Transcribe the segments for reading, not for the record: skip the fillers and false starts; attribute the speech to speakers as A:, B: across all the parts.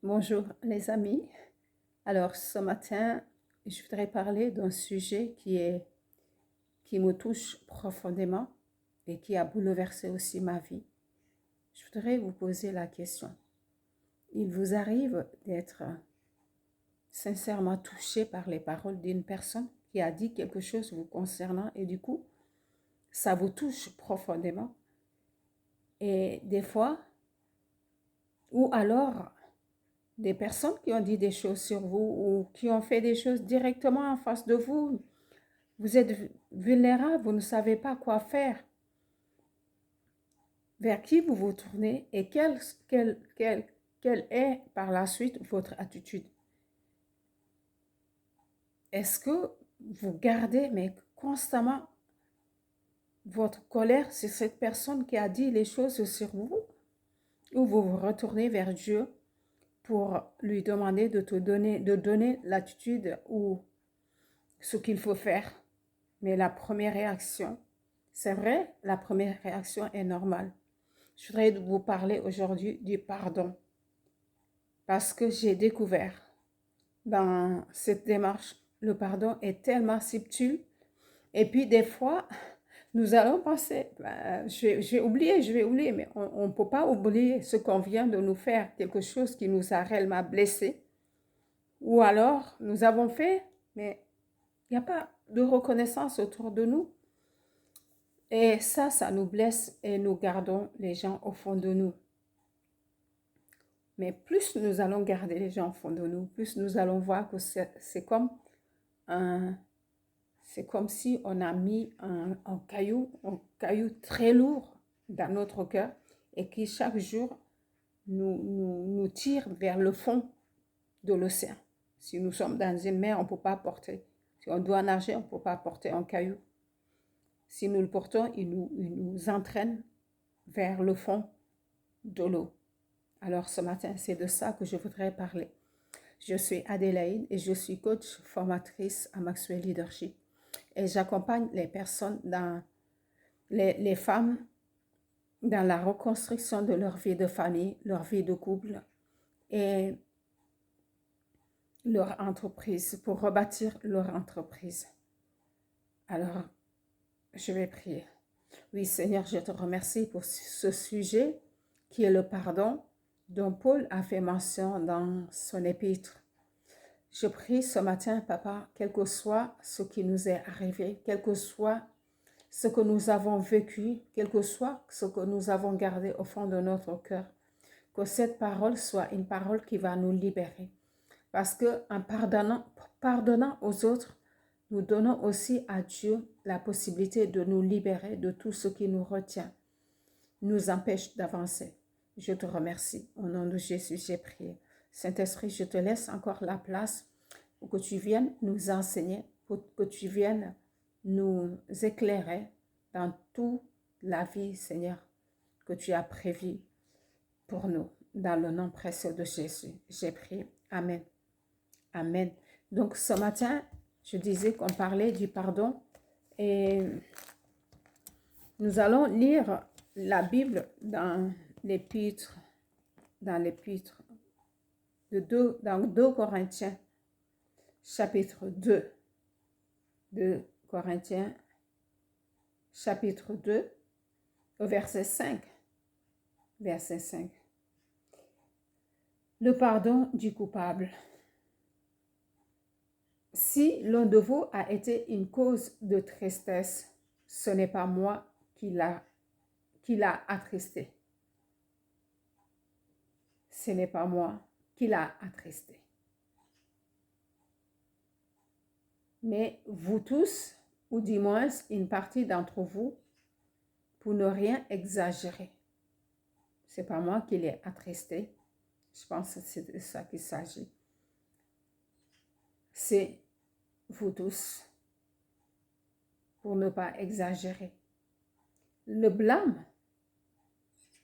A: Bonjour les amis. Alors ce matin, je voudrais parler d'un sujet qui me touche profondément et qui a bouleversé aussi ma vie. Je voudrais vous poser la question. Il vous arrive d'être sincèrement touché par les paroles d'une personne qui a dit quelque chose vous concernant et du coup, ça vous touche profondément. Et des fois, ou alors des personnes qui ont dit des choses sur vous ou qui ont fait des choses directement en face de vous. Vous êtes vulnérable, vous ne savez pas quoi faire. Vers qui vous vous tournez et quelle est par la suite votre attitude? Est-ce que vous gardez mais constamment votre colère sur cette personne qui a dit les choses sur vous ou vous vous retournez vers Dieu pour lui demander de donner l'attitude ou ce qu'il faut faire? Mais la première réaction, c'est vrai, la première réaction est normale. Je voudrais vous parler aujourd'hui du pardon parce que j'ai découvert dans cette démarche, le pardon est tellement subtil et puis des fois, nous allons penser, je vais oublier, mais on ne peut pas oublier ce qu'on vient de nous faire, quelque chose qui nous a réellement blessés ou alors nous avons fait, mais il n'y a pas de reconnaissance autour de nous. Et ça nous blesse et nous gardons les gens au fond de nous. Mais plus nous allons garder les gens au fond de nous, plus nous allons voir que c'est comme si on a mis un caillou très lourd dans notre cœur et qui chaque jour nous tire vers le fond de l'océan. Si nous sommes dans une mer, on ne peut pas porter. Si on doit nager, on ne peut pas porter un caillou. Si nous le portons, il nous entraîne vers le fond de l'eau. Alors ce matin, c'est de ça que je voudrais parler. Je suis Adélaïde et je suis coach formatrice à Maxwell Leadership. Et j'accompagne les personnes, les femmes, dans la reconstruction de leur vie de famille, leur vie de couple et leur entreprise, pour rebâtir leur entreprise. Alors, je vais prier. Oui, Seigneur, je te remercie pour ce sujet qui est le pardon dont Paul a fait mention dans son épître. Je prie ce matin, Papa, quel que soit ce qui nous est arrivé, quel que soit ce que nous avons vécu, quel que soit ce que nous avons gardé au fond de notre cœur, que cette parole soit une parole qui va nous libérer. Parce qu'en pardonnant aux autres, nous donnons aussi à Dieu la possibilité de nous libérer de tout ce qui nous retient, nous empêche d'avancer. Je te remercie. Au nom de Jésus, j'ai prié. Saint-Esprit, je te laisse encore la place pour que tu viennes nous enseigner, pour que tu viennes nous éclairer dans toute la vie, Seigneur, que tu as prévu pour nous. Dans le nom précieux de Jésus, j'ai prié. Amen. Amen. Donc ce matin, je disais qu'on parlait du pardon et nous allons lire la Bible dans l'épître dans 2 Corinthiens, chapitre 2. 2 Corinthiens, chapitre 2, au verset 5. Verset 5. Le pardon du coupable. Si l'un de vous a été une cause de tristesse, ce n'est pas moi qui l'a attristé. Ce n'est pas moi qui l'a attristé. Mais vous tous, ou du moins une partie d'entre vous, pour ne rien exagérer. Ce n'est pas moi qui l'ai attristé. Je pense que c'est de ça qu'il s'agit. C'est vous tous, pour ne pas exagérer. Le blâme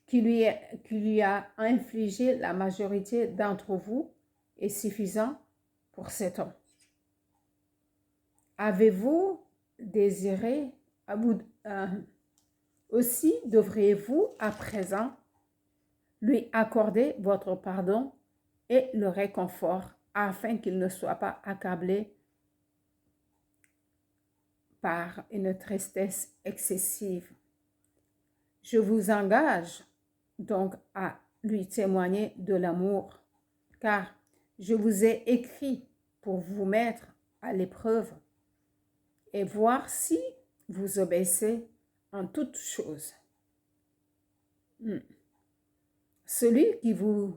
A: qui lui a infligé la majorité d'entre vous est suffisant pour cet homme. Avez-vous désiré, aussi devriez-vous à présent lui accorder votre pardon et le réconfort afin qu'il ne soit pas accablé par une tristesse excessive. Je vous engage donc à lui témoigner de l'amour, car je vous ai écrit pour vous mettre à l'épreuve et voir si vous obéissez en toutes choses. Celui qui vous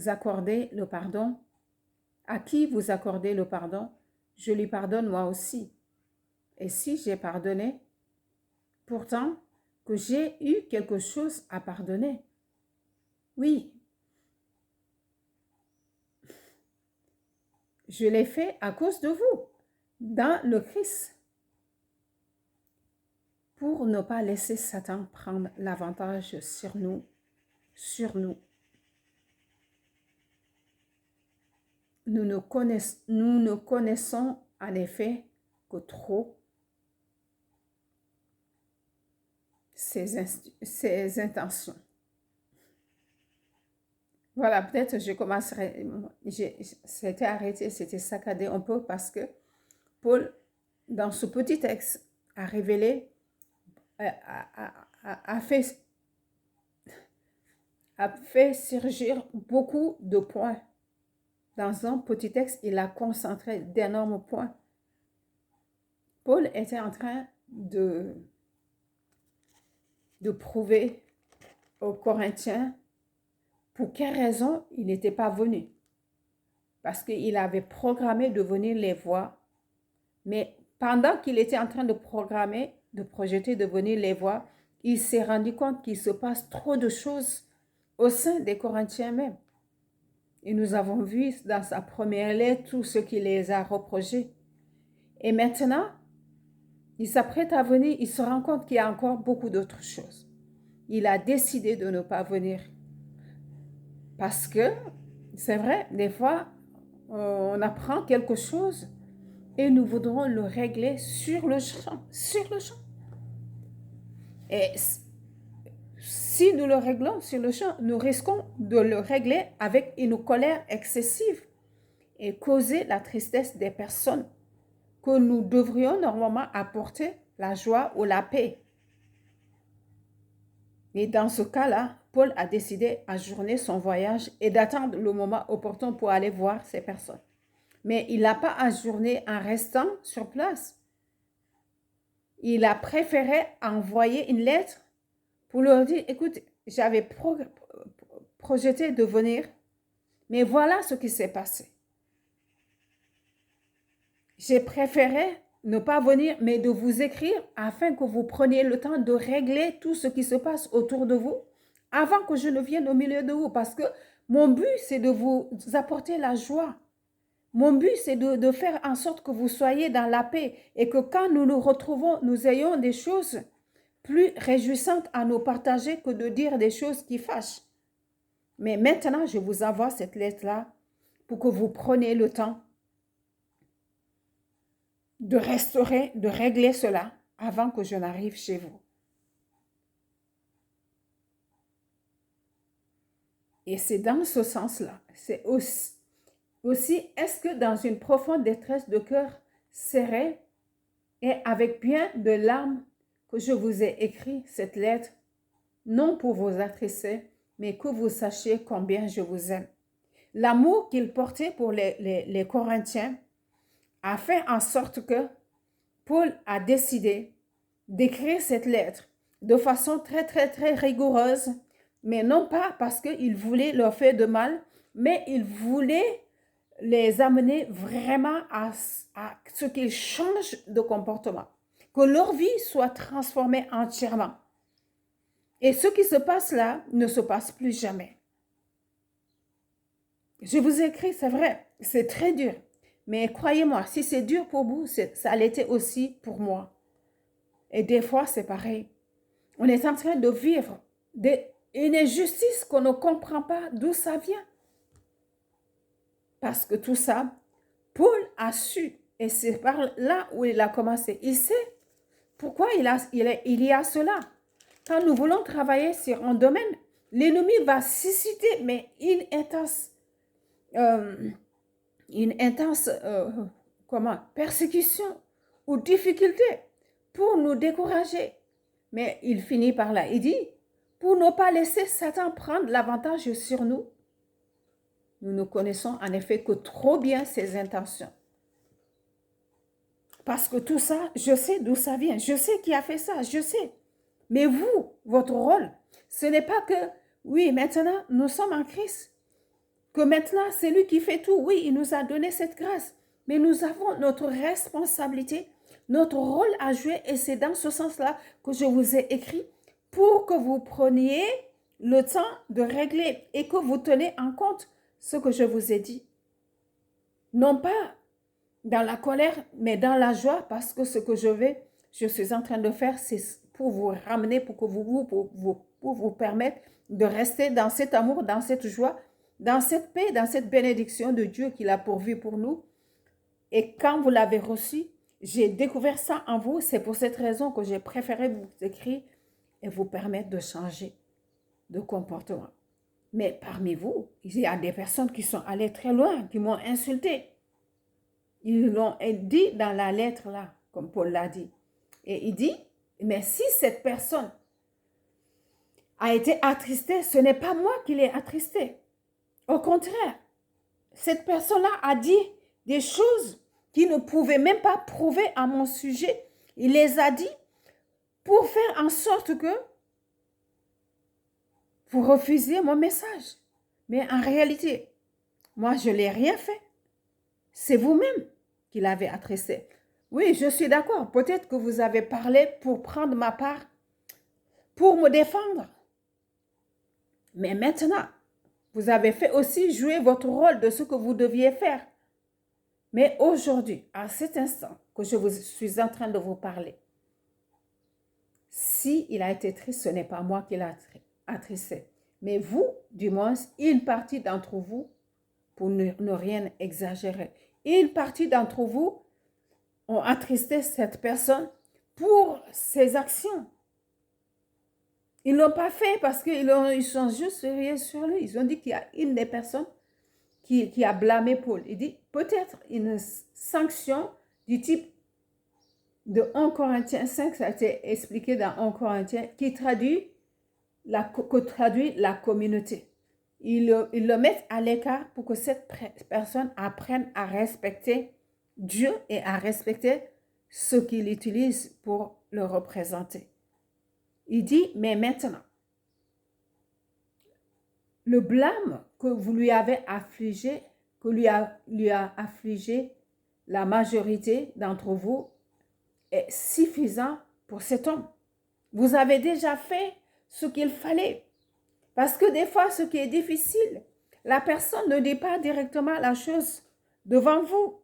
A: accordez le pardon, à qui vous accordez le pardon, je lui pardonne moi aussi. Et si j'ai pardonné, pourtant que j'ai eu quelque chose à pardonner, oui, je l'ai fait à cause de vous, dans le Christ, pour ne pas laisser Satan prendre l'avantage sur nous. Nous ne connaissons en effet que trop ses intentions. Voilà, peut-être je commencerai, c'était arrêté, c'était saccadé un peu parce que Paul, dans ce petit texte, a révélé, a fait surgir beaucoup de points. Dans un petit texte, il a concentré d'énormes points. Paul était en train de prouver aux Corinthiens pour quelle raison il n'était pas venu. Parce qu'il avait programmé de venir les voir. Mais pendant qu'il était en train de programmer, de projeter de venir les voir, il s'est rendu compte qu'il se passe trop de choses au sein des Corinthiens même. Et nous avons vu dans sa première lettre tout ce qui les a reprochés. Et maintenant, il s'apprête à venir, il se rend compte qu'il y a encore beaucoup d'autres choses. Il a décidé de ne pas venir. Parce que, c'est vrai, des fois, on apprend quelque chose et nous voudrons le régler sur le champ. Et si nous le réglons sur le champ, nous risquons de le régler avec une colère excessive et causer la tristesse des personnes que nous devrions normalement apporter la joie ou la paix. Et dans ce cas-là, Paul a décidé d'ajourner son voyage et d'attendre le moment opportun pour aller voir ces personnes. Mais il n'a pas ajourné en restant sur place. Il a préféré envoyer une lettre pour leur dire, écoute, j'avais projeté de venir, mais voilà ce qui s'est passé. J'ai préféré ne pas venir, mais de vous écrire afin que vous preniez le temps de régler tout ce qui se passe autour de vous avant que je ne vienne au milieu de vous. Parce que mon but, c'est de vous apporter la joie. Mon but, c'est de faire en sorte que vous soyez dans la paix et que quand nous nous retrouvons, nous ayons des choses plus réjouissantes à nous partager que de dire des choses qui fâchent. Mais maintenant, je vous envoie cette lettre-là pour que vous preniez le temps de restaurer, de régler cela avant que je n'arrive chez vous. Et c'est dans ce sens-là, c'est aussi, est-ce que dans une profonde détresse de cœur serré et avec bien de larmes que je vous ai écrit cette lettre, non pour vous attrister, mais que vous sachiez combien je vous aime. L'amour qu'il portait pour les Corinthiens a fait en sorte que Paul a décidé d'écrire cette lettre de façon très, très, très rigoureuse, mais non pas parce qu'il voulait leur faire de mal, mais il voulait les amener vraiment à ce qu'ils changent de comportement, que leur vie soit transformée entièrement. Et ce qui se passe là ne se passe plus jamais. Je vous ai écrit, c'est vrai, c'est très dur. Mais croyez-moi, si c'est dur pour vous, ça l'était aussi pour moi. Et des fois, c'est pareil. On est en train de vivre une injustice qu'on ne comprend pas d'où ça vient. Parce que tout ça, Paul a su, et c'est par là où il a commencé. Il sait pourquoi il y a cela. Quand nous voulons travailler sur un domaine, l'ennemi va susciter, mais une intense une intense persécution ou difficulté pour nous décourager. Mais il finit par là. Il dit, pour ne pas laisser Satan prendre l'avantage sur nous, nous ne connaissons en effet que trop bien ses intentions. Parce que tout ça, je sais d'où ça vient. Je sais qui a fait ça, je sais. Mais vous, votre rôle, ce n'est pas que, oui, maintenant, nous sommes en Christ. Que maintenant, c'est lui qui fait tout. Oui, il nous a donné cette grâce. Mais nous avons notre responsabilité, notre rôle à jouer. Et c'est dans ce sens-là que je vous ai écrit pour que vous preniez le temps de régler et que vous tenez en compte ce que je vous ai dit. Non pas dans la colère, mais dans la joie, parce que ce que je suis en train de faire, c'est pour vous ramener, pour vous permettre de rester dans cet amour, dans cette joie, dans cette paix, dans cette bénédiction de Dieu qu'il a pourvu pour nous. Et quand vous l'avez reçu, j'ai découvert ça en vous. C'est pour cette raison que j'ai préféré vous écrire et vous permettre de changer de comportement. Mais parmi vous, il y a des personnes qui sont allées très loin, qui m'ont insulté. Ils l'ont dit dans la lettre là, comme Paul l'a dit. Et il dit, mais si cette personne a été attristée, ce n'est pas moi qui l'ai attristée. Au contraire, cette personne-là a dit des choses qu'il ne pouvait même pas prouver à mon sujet. Il les a dit pour faire en sorte que vous refusiez mon message. Mais en réalité, moi, je n'ai rien fait. C'est vous-même qui l'avez attristé. Oui, je suis d'accord. Peut-être que vous avez parlé pour prendre ma part, pour me défendre. Mais maintenant, vous avez fait aussi jouer votre rôle de ce que vous deviez faire. Mais aujourd'hui, à cet instant que je suis en train de vous parler, si il a été triste, ce n'est pas moi qui l'ai attristé. Mais vous, du moins, une partie d'entre vous, pour ne rien exagérer, une partie d'entre vous ont attristé cette personne pour ses actions. Ils ne l'ont pas fait parce qu'ils sont juste riés sur lui. Ils ont dit qu'il y a une des personnes qui a blâmé Paul. Il dit peut-être une sanction du type de 1 Corinthiens 5, ça a été expliqué dans 1 Corinthiens, qui traduit la communauté. Ils le mettent à l'écart pour que cette personne apprenne à respecter Dieu et à respecter ce qu'il utilise pour le représenter. Il dit, mais maintenant, le blâme que vous lui avez affligé, que lui a affligé la majorité d'entre vous, est suffisant pour cet homme. Vous avez déjà fait ce qu'il fallait. Parce que des fois, ce qui est difficile, la personne ne dit pas directement la chose devant vous.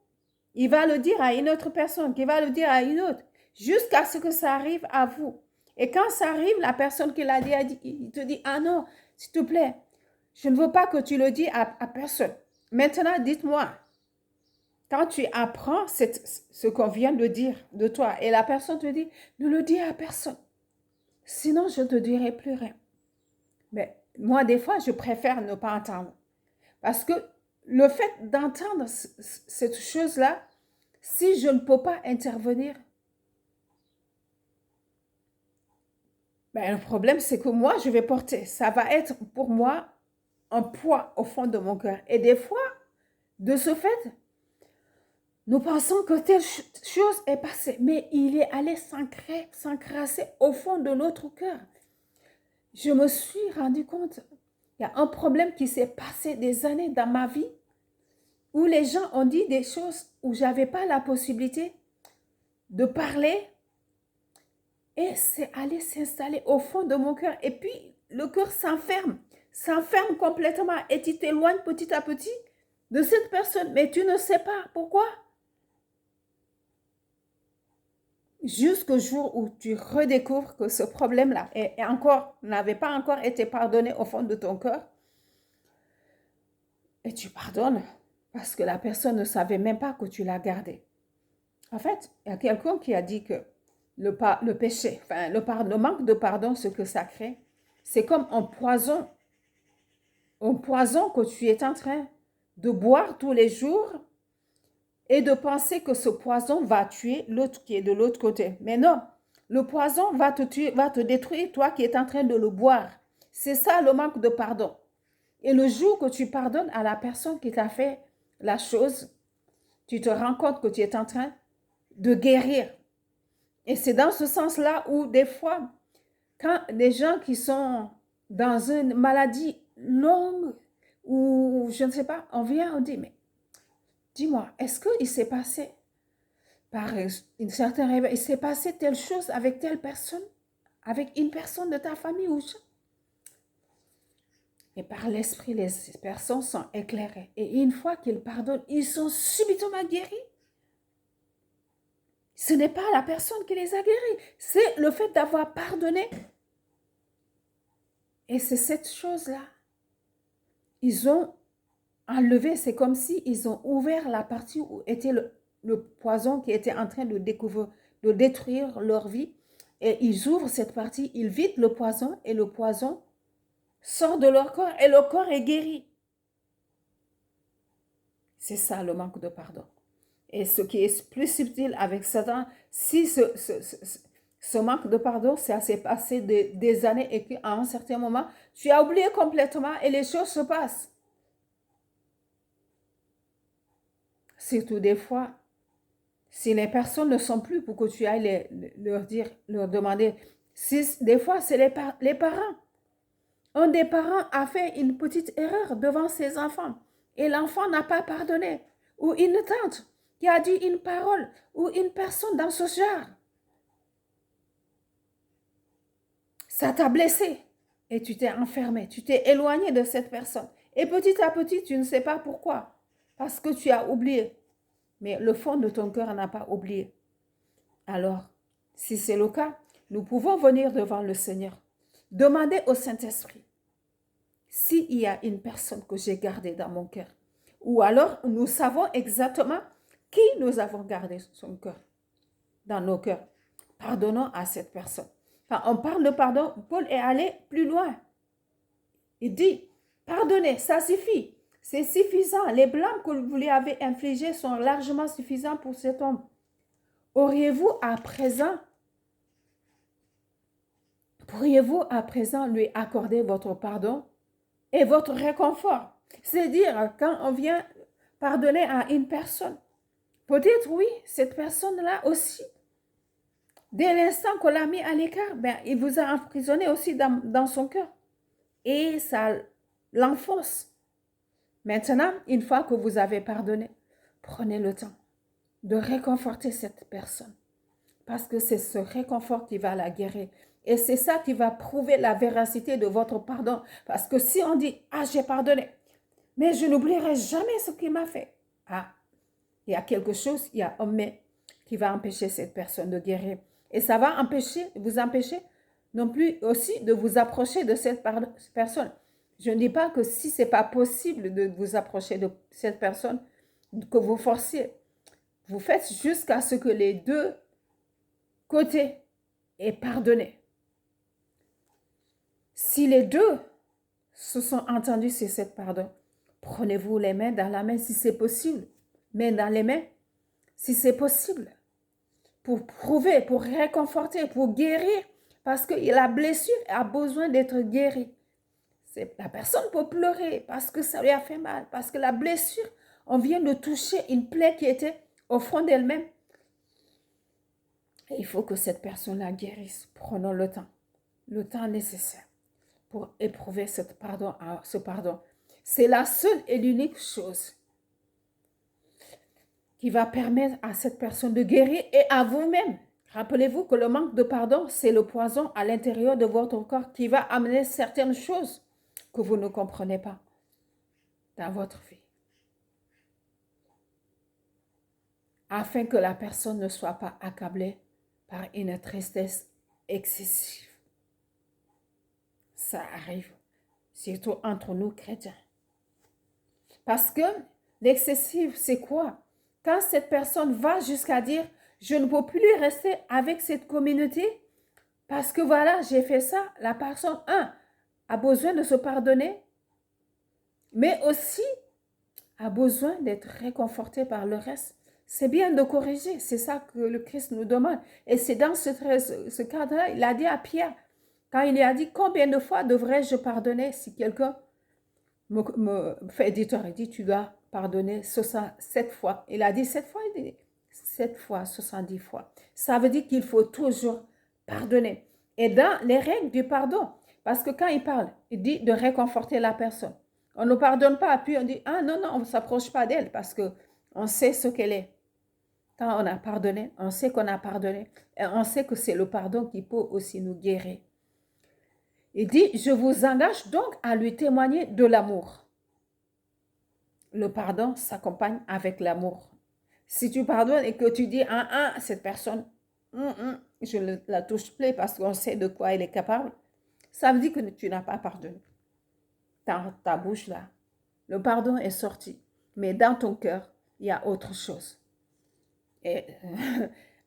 A: Il va le dire à une autre personne, qui va le dire à une autre, jusqu'à ce que ça arrive à vous. Et quand ça arrive, la personne qui l'a dit, il te dit, ah non, s'il te plaît, je ne veux pas que tu le dises à personne. Maintenant, dites-moi, quand tu apprends ce qu'on vient de dire de toi, et la personne te dit, ne le dis à personne, sinon je ne te dirai plus rien. Mais moi, des fois, je préfère ne pas entendre. Parce que le fait d'entendre cette chose-là, si je ne peux pas intervenir, ben, le problème, c'est que moi, je vais porter. Ça va être pour moi un poids au fond de mon cœur. Et des fois, de ce fait, nous pensons que telle chose est passée, mais il est allé s'encrasser au fond de notre cœur. Je me suis rendu compte, il y a un problème qui s'est passé des années dans ma vie où les gens ont dit des choses où je n'avais pas la possibilité de parler et c'est allé s'installer au fond de mon cœur. Et puis, le cœur s'enferme complètement et tu t'éloignes petit à petit de cette personne, mais tu ne sais pas pourquoi. Jusqu'au jour où tu redécouvres que ce problème-là n'avait pas encore été pardonné au fond de ton cœur. Et tu pardonnes parce que la personne ne savait même pas que tu l'as gardé. En fait, il y a quelqu'un qui a dit que le péché, enfin le manque de pardon, ce que ça crée, c'est comme un poison que tu es en train de boire tous les jours et de penser que ce poison va tuer l'autre qui est de l'autre côté. Mais non, le poison va te tuer, va te détruire, toi qui es en train de le boire. C'est ça le manque de pardon. Et le jour que tu pardonnes à la personne qui t'a fait la chose, tu te rends compte que tu es en train de guérir. Et c'est dans ce sens-là où des fois, quand des gens qui sont dans une maladie longue, ou je ne sais pas, on vient, on dit, mais dis-moi, est-ce qu'il s'est passé par une certaine réveil, il s'est passé telle chose avec telle personne, avec une personne de ta famille ou ça? Et par l'esprit, les personnes sont éclairées. Et une fois qu'ils pardonnent, ils sont subitement guéris. Ce n'est pas la personne qui les a guéris, c'est le fait d'avoir pardonné. Et c'est cette chose-là. Ils ont enlevé, c'est comme si ils ont ouvert la partie où était le poison qui était en train de détruire leur vie. Et ils ouvrent cette partie, ils vident le poison et le poison sort de leur corps et le corps est guéri. C'est ça le manque de pardon. Et ce qui est plus subtil avec Satan, si ce manque de pardon, ça s'est passé des années et qu'à un certain moment, tu as oublié complètement et les choses se passent. Surtout des fois, si les personnes ne sont plus pour que tu ailles leur demander, si, des fois c'est les parents. Un des parents a fait une petite erreur devant ses enfants et l'enfant n'a pas pardonné. Ou une tante qui a dit une parole ou une personne dans ce genre. Ça t'a blessé et tu t'es enfermé, tu t'es éloigné de cette personne. Et petit à petit, tu ne sais pas pourquoi. Parce que tu as oublié. Mais le fond de ton cœur n'a pas oublié. Alors, si c'est le cas, nous pouvons venir devant le Seigneur. Demander au Saint-Esprit s'il y a une personne que j'ai gardée dans mon cœur. Ou alors, nous savons exactement qui nous avons gardé son cœur, dans nos cœurs. Pardonnons à cette personne. Quand on parle de pardon, Paul est allé plus loin. Il dit, pardonnez, ça suffit. C'est suffisant. Les blâmes que vous lui avez infligés sont largement suffisants pour cet homme. Pourriez-vous à présent lui accorder votre pardon et votre réconfort? C'est-à-dire, quand on vient pardonner à une personne, peut-être oui, cette personne-là aussi, dès l'instant qu'on l'a mis à l'écart, il vous a emprisonné aussi dans son cœur. Et ça l'enfonce. Maintenant, une fois que vous avez pardonné, prenez le temps de réconforter cette personne. Parce que c'est ce réconfort qui va la guérir. Et c'est ça qui va prouver la véracité de votre pardon. Parce que si on dit, ah, j'ai pardonné, mais je n'oublierai jamais ce qu'il m'a fait. Ah, il y a quelque chose, il y a un mais qui va empêcher cette personne de guérir. Et ça va vous empêcher non plus aussi de vous approcher de cette personne. Je ne dis pas que si ce n'est pas possible de vous approcher de cette personne, que vous forciez. Vous faites jusqu'à ce que les deux côtés aient pardonné. Si les deux se sont entendus sur cette pardon, prenez-vous les mains dans la main si c'est possible. Mains dans les mains si c'est possible. Pour prouver, pour réconforter, pour guérir. Parce que la blessure a besoin d'être guérie. La personne peut pleurer parce que ça lui a fait mal. Parce que la blessure, on vient de toucher une plaie qui était au fond d'elle-même. Et il faut que cette personne-là guérisse. Prenons le temps nécessaire pour éprouver ce pardon. C'est la seule et l'unique chose qui va permettre à cette personne de guérir et à vous-même. Rappelez-vous que le manque de pardon, c'est le poison à l'intérieur de votre corps qui va amener certaines choses que vous ne comprenez pas dans votre vie. Afin que la personne ne soit pas accablée par une tristesse excessive. Ça arrive, surtout entre nous chrétiens. Parce que l'excessif, c'est quoi? Quand cette personne va jusqu'à dire, je ne peux plus rester avec cette communauté parce que voilà, j'ai fait ça, la personne, a besoin de se pardonner, mais aussi a besoin d'être réconforté par le reste, c'est bien de corriger. C'est ça que le Christ nous demande. Et c'est dans ce cadre-là, il a dit à Pierre, quand il lui a dit, combien de fois devrais-je pardonner si quelqu'un me fait des torts? Il dit, tu dois pardonner 7 fois. Il a dit 7 fois, il dit 7 fois, 70 fois. Ça veut dire qu'il faut toujours pardonner. Et dans les règles du pardon, parce que quand il parle, il dit de réconforter la personne. On ne pardonne pas, puis on dit, ah non, non, on ne s'approche pas d'elle parce qu'on sait ce qu'elle est. Quand on a pardonné, on sait qu'on a pardonné. Et on sait que c'est le pardon qui peut aussi nous guérir. Il dit, je vous engage donc à lui témoigner de l'amour. Le pardon s'accompagne avec l'amour. Si tu pardonnes et que tu dis, cette personne, je ne la touche plus parce qu'on sait de quoi elle est capable, ça veut dire que tu n'as pas pardonné. Dans ta bouche là, le pardon est sorti. Mais dans ton cœur, il y a autre chose. Et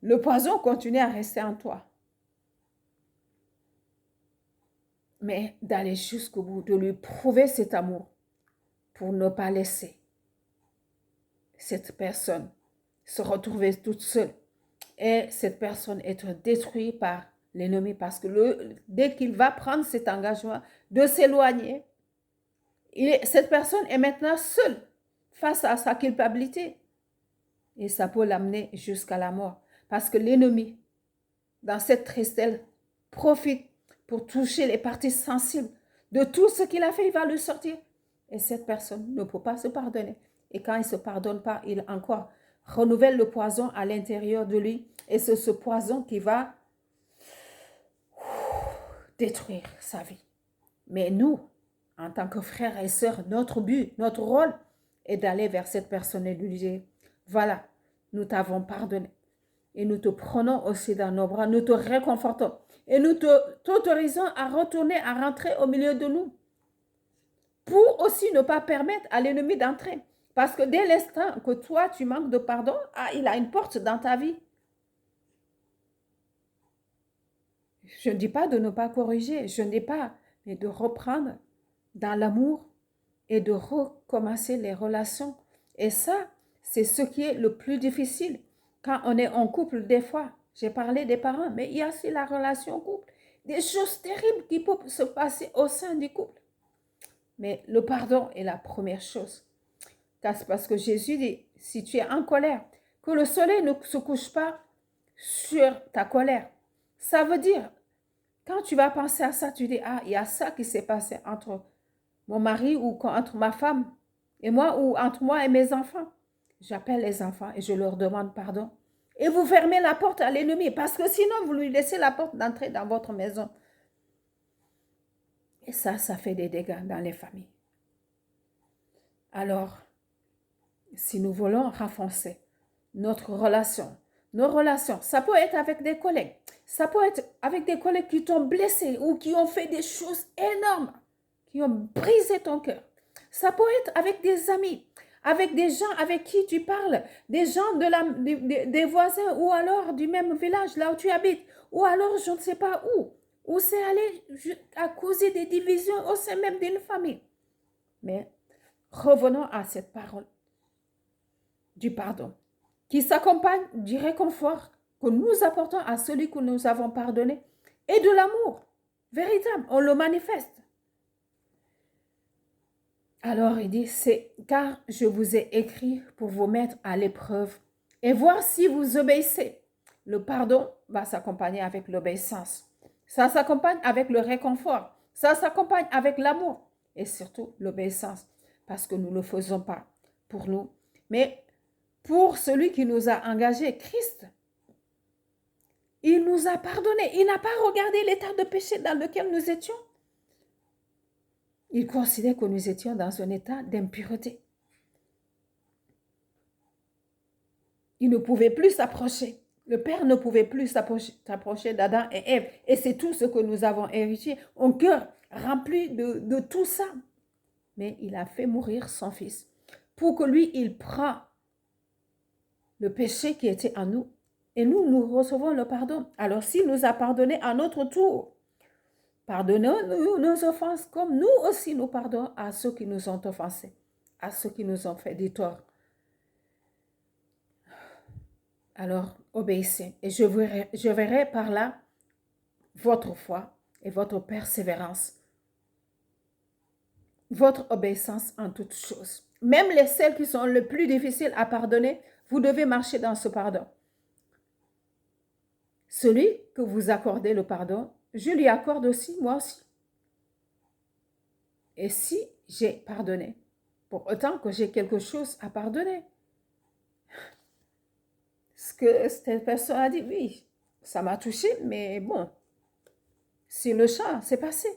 A: le poison continue à rester en toi. Mais d'aller jusqu'au bout, de lui prouver cet amour pour ne pas laisser cette personne se retrouver toute seule et cette personne être détruite par l'ennemi parce que dès qu'il va prendre cet engagement de s'éloigner, cette personne est maintenant seule face à sa culpabilité et ça peut l'amener jusqu'à la mort parce que l'ennemi, dans cette tristesse, profite pour toucher les parties sensibles de tout ce qu'il a fait, il va le sortir. Et cette personne ne peut pas se pardonner. Et quand il ne se pardonne pas, il encore renouvelle le poison à l'intérieur de lui. Et c'est ce poison qui va détruire sa vie. Mais nous, en tant que frères et sœurs, notre but, notre rôle est d'aller vers cette personne et lui dire, voilà, nous t'avons pardonné. Et nous te prenons aussi dans nos bras, nous te réconfortons. Et nous t'autorisons à retourner, à rentrer au milieu de nous. Pour aussi ne pas permettre à l'ennemi d'entrer. Parce que dès l'instant que toi, tu manques de pardon, il a une porte dans ta vie. Je ne dis pas de ne pas corriger, je ne dis pas, mais de reprendre dans l'amour et de recommencer les relations. Et ça, c'est ce qui est le plus difficile. Quand on est en couple, des fois, j'ai parlé des parents, mais il y a aussi la relation couple. Des choses terribles qui peuvent se passer au sein du couple. Mais le pardon est la première chose. Parce que Jésus dit, si tu es en colère, que le soleil ne se couche pas sur ta colère. Ça veut dire, quand tu vas penser à ça, tu dis, il y a ça qui s'est passé entre mon mari ou entre ma femme et moi ou entre moi et mes enfants. J'appelle les enfants et je leur demande pardon. Et vous fermez la porte à l'ennemi parce que sinon, vous lui laissez la porte d'entrer dans votre maison. Et ça fait des dégâts dans les familles. Alors, si nous voulons renforcer notre relation, nos relations, ça peut être avec des collègues, ça peut être avec des collègues qui t'ont blessé ou qui ont fait des choses énormes, qui ont brisé ton cœur. Ça peut être avec des amis, avec des gens avec qui tu parles, des gens des voisins ou alors du même village là où tu habites, ou alors je ne sais pas où c'est allé à causer des divisions au sein même d'une famille. Mais revenons à cette parole du pardon, qui s'accompagne du réconfort que nous apportons à celui que nous avons pardonné et de l'amour véritable, on le manifeste. Alors il dit, c'est car je vous ai écrit pour vous mettre à l'épreuve et voir si vous obéissez. Le pardon va s'accompagner avec l'obéissance. Ça s'accompagne avec le réconfort. Ça s'accompagne avec l'amour et surtout l'obéissance. Parce que nous ne le faisons pas pour nous, mais pour celui qui nous a engagés, Christ. Il nous a pardonné. Il n'a pas regardé l'état de péché dans lequel nous étions. Il considère que nous étions dans un état d'impureté. Il ne pouvait plus s'approcher. Le Père ne pouvait plus s'approcher d'Adam et Ève. Et c'est tout ce que nous avons hérité. Un cœur rempli de tout ça. Mais il a fait mourir son Fils. Pour que lui, il prend le péché qui était en nous. Et nous recevons le pardon. Alors s'il nous a pardonné à notre tour, pardonnons-nous nos offenses comme nous aussi nous pardonnons à ceux qui nous ont offensés. à ceux qui nous ont fait du tort. Alors, obéissez. Et je verrai par là votre foi et votre persévérance, votre obéissance en toutes choses. Même les celles qui sont les plus difficiles à pardonner, vous devez marcher dans ce pardon. Celui que vous accordez le pardon, je lui accorde aussi, moi aussi. Et si j'ai pardonné, pour autant que j'ai quelque chose à pardonner. Ce que cette personne a dit, oui, ça m'a touché, mais bon, sur le champ, c'est passé.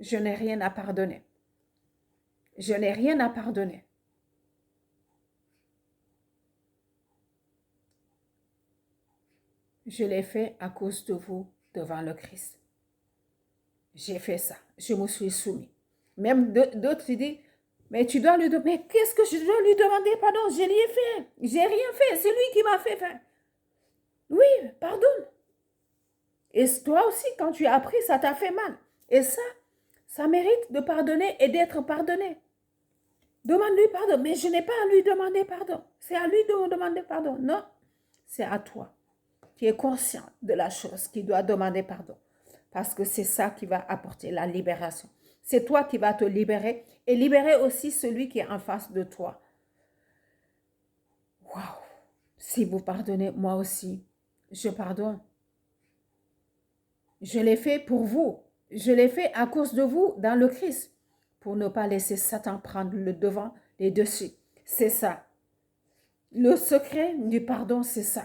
A: Je n'ai rien à pardonner. Je n'ai rien à pardonner. Je l'ai fait à cause de vous devant le Christ. J'ai fait ça. Je me suis soumis. Même d'autres disent, mais tu dois lui demander, mais qu'est-ce que je dois lui demander? Pardon, je rien fait. J'ai rien fait. C'est lui qui m'a fait faire. Oui, pardonne. Et toi aussi, quand tu as appris, ça t'a fait mal. Et ça mérite de pardonner et d'être pardonné. Demande-lui pardon. Mais je n'ai pas à lui demander pardon. C'est à lui de me demander pardon. Non, c'est à toi qui es conscient de la chose qui doit demander pardon. Parce que c'est ça qui va apporter la libération. C'est toi qui vas te libérer et libérer aussi celui qui est en face de toi. Waouh! Si vous pardonnez, moi aussi, je pardonne. Je l'ai fait pour vous. Je l'ai fait à cause de vous dans le Christ. Pour ne pas laisser Satan prendre le devant, les dessus. C'est ça. Le secret du pardon, c'est ça.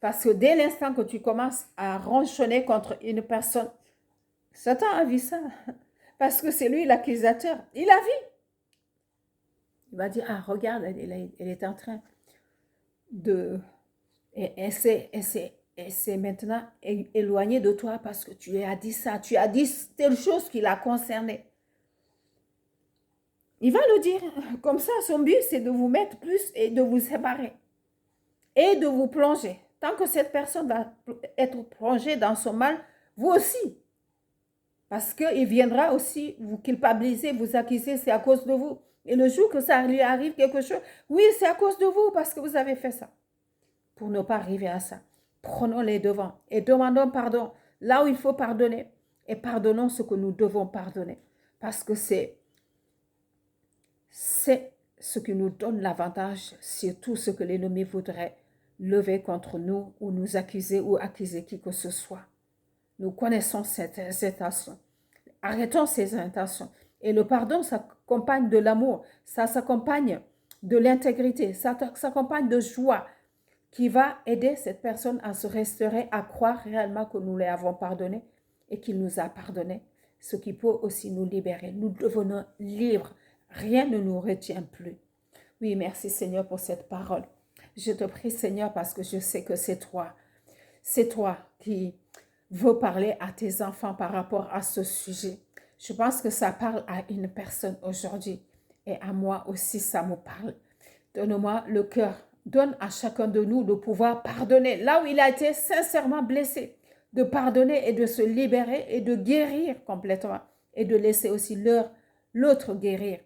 A: Parce que dès l'instant que tu commences à ronchonner contre une personne, Satan a vu ça. Parce que c'est lui l'accusateur. Il a vu. Il va dire, ah, regarde, elle est en train de... Elle s'est maintenant éloignée de toi parce que tu lui as dit ça. Tu as dit telle chose qui l'a concernée. Il va le dire. Comme ça, son but, c'est de vous mettre plus et de vous séparer. Et de vous plonger. Tant que cette personne va être plongée dans son mal, vous aussi. Parce qu'il viendra aussi vous culpabiliser, vous accuser, c'est à cause de vous. Et le jour que ça lui arrive quelque chose, oui, c'est à cause de vous parce que vous avez fait ça. Pour ne pas arriver à ça, prenons les devants et demandons pardon là où il faut pardonner et pardonnons ce que nous devons pardonner. Parce que c'est ce qui nous donne l'avantage sur tout ce que l'ennemi voudrait lever contre nous ou nous accuser ou accuser qui que ce soit. Nous connaissons ces intentions. Arrêtons ces intentions. Et le pardon s'accompagne de l'amour, ça s'accompagne de l'intégrité, ça s'accompagne de joie qui va aider cette personne à se restaurer, à croire réellement que nous lui avons pardonné et qu'il nous a pardonné, ce qui peut aussi nous libérer. Nous devenons libres. Rien ne nous retient plus. Oui, merci Seigneur pour cette parole. Je te prie Seigneur parce que je sais que c'est toi. C'est toi qui veux parler à tes enfants par rapport à ce sujet. Je pense que ça parle à une personne aujourd'hui et à moi aussi ça me parle. Donne-moi le cœur. Donne à chacun de nous de pouvoir pardonner là où il a été sincèrement blessé, de pardonner et de se libérer et de guérir complètement et de laisser aussi l'autre guérir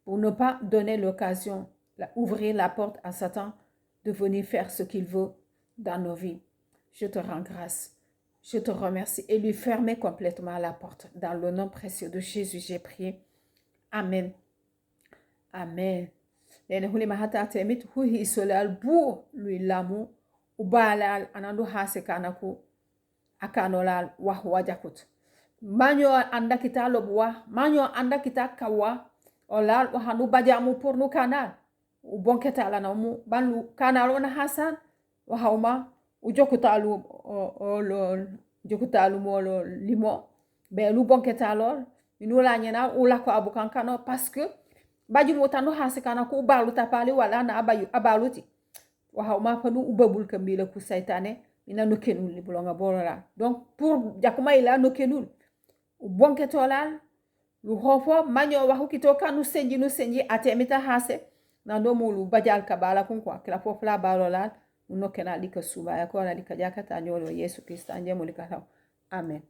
A: pour ne pas donner l'occasion, ouvrir la porte à Satan de venir faire ce qu'il veut dans nos vies. Je te rends grâce. Je te remercie et lui fermer complètement la porte. Dans le nom précieux de Jésus, j'ai prié. Amen. Amen. Nene huli mahata temit hui isolal bu lui lamu ubalal anandu hase kanaku akanolal wahwa jakut. Manyo anda kita lobwa, manyo anda kita kawa olal wahanu bajamu pornu kanal. Ubonketa la namu banlu kanal ona hasan wahauma ujokutalu jokutalu molo limo be lu bonketa lol minula nyena ula ko abukan kano parce que baju mutanu hasikana ku balu tapali wala na abaluti wahauma panu ubabul kambila ku saitane ina no kenul libulonga borola donc pour jakuma ila no kenul bonketolal lu hofo manyo wahu kitoka nu senji atemita hase na ndo mulu bajal kabala kunkwa kila fofla balolal no kenal dika suba yakona dika jakata nyolo Yesu Kristo anje mulika. Amen.